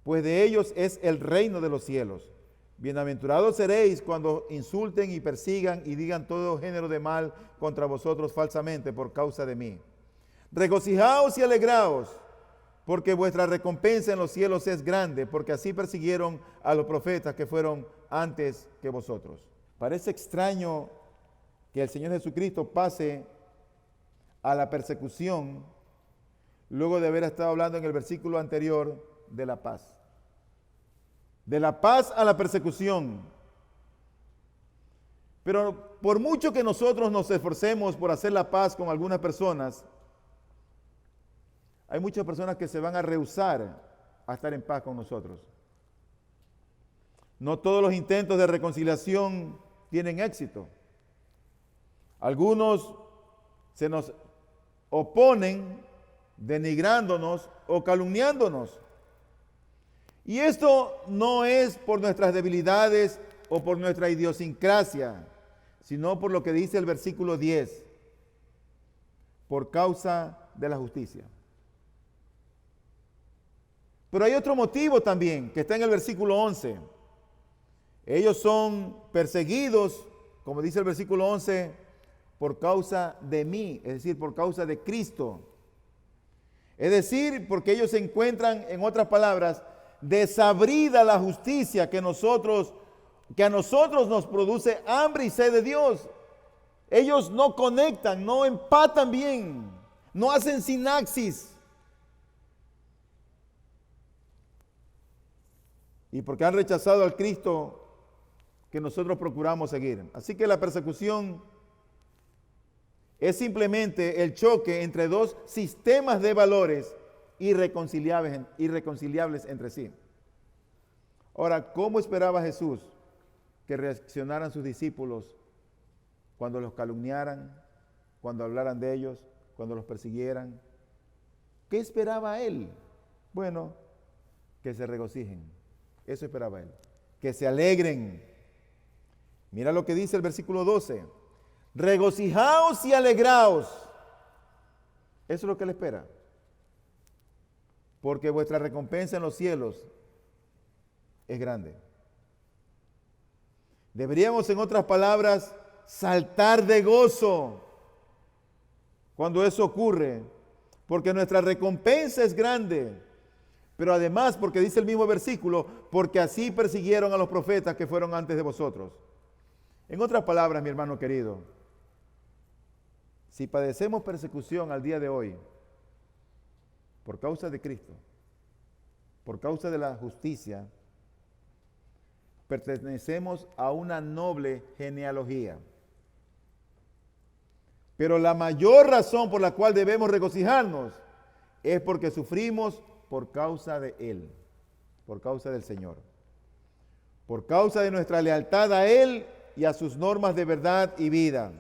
pues de ellos es el reino de los cielos. Bienaventurados seréis cuando insulten y persigan y digan todo género de mal contra vosotros falsamente por causa de mí. Regocijaos y alegraos, porque vuestra recompensa en los cielos es grande, porque así persiguieron a los profetas que fueron antes que vosotros. Parece extraño que el Señor Jesucristo pase a la persecución luego de haber estado hablando en el versículo anterior de la paz. De la paz a la persecución. Pero por mucho que nosotros nos esforcemos por hacer la paz con algunas personas, hay muchas personas que se van a rehusar a estar en paz con nosotros. No todos los intentos de reconciliación tienen éxito. Algunos se nos oponen denigrándonos o calumniándonos. Y esto no es por nuestras debilidades o por nuestra idiosincrasia, sino por lo que dice el versículo 10. por causa de la justicia. Pero hay otro motivo también, que está en el versículo 11. Ellos son perseguidos, como dice el versículo 11, por causa de mí, es decir, por causa de Cristo. Es decir, porque ellos se encuentran, en otras palabras, desabrida la justicia que a nosotros nos produce hambre y sed de Dios. Ellos no conectan, no empatan bien, no hacen sinaxis. Y porque han rechazado al Cristo que nosotros procuramos seguir. Así que la persecución es simplemente el choque entre dos sistemas de valores irreconciliables entre sí. Ahora, ¿cómo esperaba Jesús que reaccionaran sus discípulos cuando los calumniaran, cuando hablaran de ellos, cuando los persiguieran? ¿Qué esperaba Él? Bueno, que se regocijen. Eso esperaba Él. Que se alegren. Mira lo que dice el versículo 12. Regocijaos y alegraos. Eso es lo que Él espera. Porque vuestra recompensa en los cielos es grande. Deberíamos, en otras palabras, saltar de gozo cuando eso ocurre, porque nuestra recompensa es grande. Pero además, porque dice el mismo versículo, porque así persiguieron a los profetas que fueron antes de vosotros. En otras palabras, mi hermano querido, si padecemos persecución al día de hoy, por causa de Cristo, por causa de la justicia, pertenecemos a una noble genealogía. Pero la mayor razón por la cual debemos regocijarnos es porque sufrimos por causa de Él, por causa del Señor, por causa de nuestra lealtad a Él y a sus normas de verdad y vida.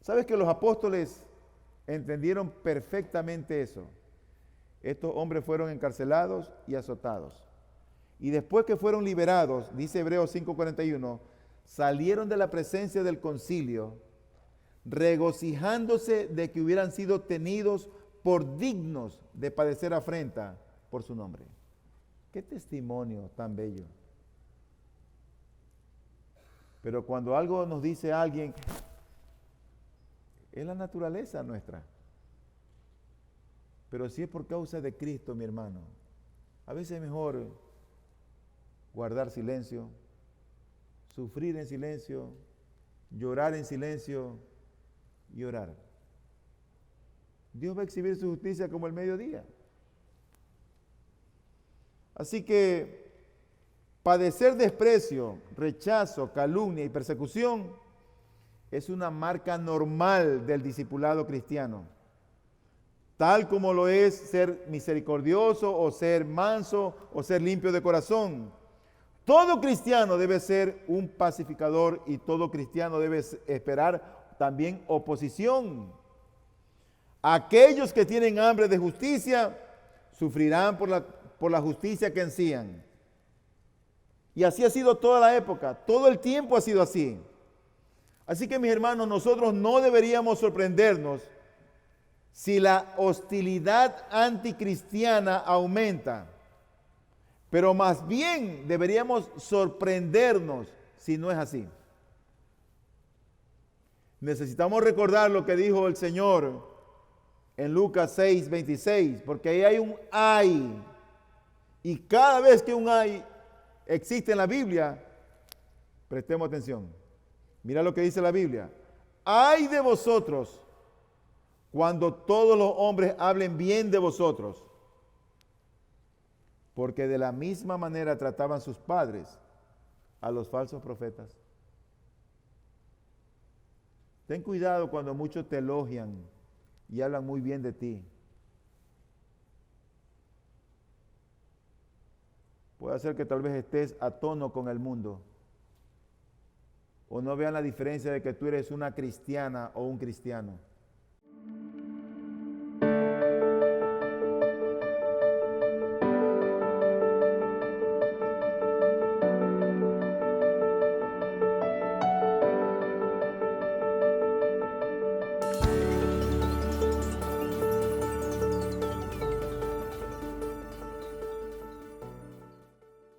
¿Sabes que los apóstoles entendieron perfectamente eso? Estos hombres fueron encarcelados y azotados. Y después que fueron liberados, dice Hebreos 5:41, salieron de la presencia del concilio, regocijándose de que hubieran sido tenidos por dignos de padecer afrenta por su nombre. ¡Qué testimonio tan bello! Pero cuando algo nos dice alguien, es la naturaleza nuestra. Pero si es por causa de Cristo, mi hermano, a veces es mejor guardar silencio, sufrir en silencio, llorar en silencio y orar. Dios va a exhibir su justicia como el mediodía. Así que padecer desprecio, rechazo, calumnia y persecución es una marca normal del discipulado cristiano, tal como lo es ser misericordioso o ser manso o ser limpio de corazón. Todo cristiano debe ser un pacificador y todo cristiano debe esperar también oposición. Aquellos que tienen hambre de justicia sufrirán por la justicia que ansían. Y así ha sido toda la época, todo el tiempo ha sido así. Así que, mis hermanos, nosotros no deberíamos sorprendernos si la hostilidad anticristiana aumenta, pero más bien deberíamos sorprendernos si no es así. Necesitamos recordar lo que dijo el Señor en Lucas 6:26, porque ahí hay un ay, y cada vez que un ay existe en la Biblia, prestemos atención. Mira lo que dice la Biblia. Ay de vosotros cuando todos los hombres hablen bien de vosotros, porque de la misma manera trataban sus padres a los falsos profetas. Ten cuidado cuando muchos te elogian y hablan muy bien de ti. Puede ser que tal vez estés a tono con el mundo, o no vean la diferencia de que tú eres una cristiana o un cristiano.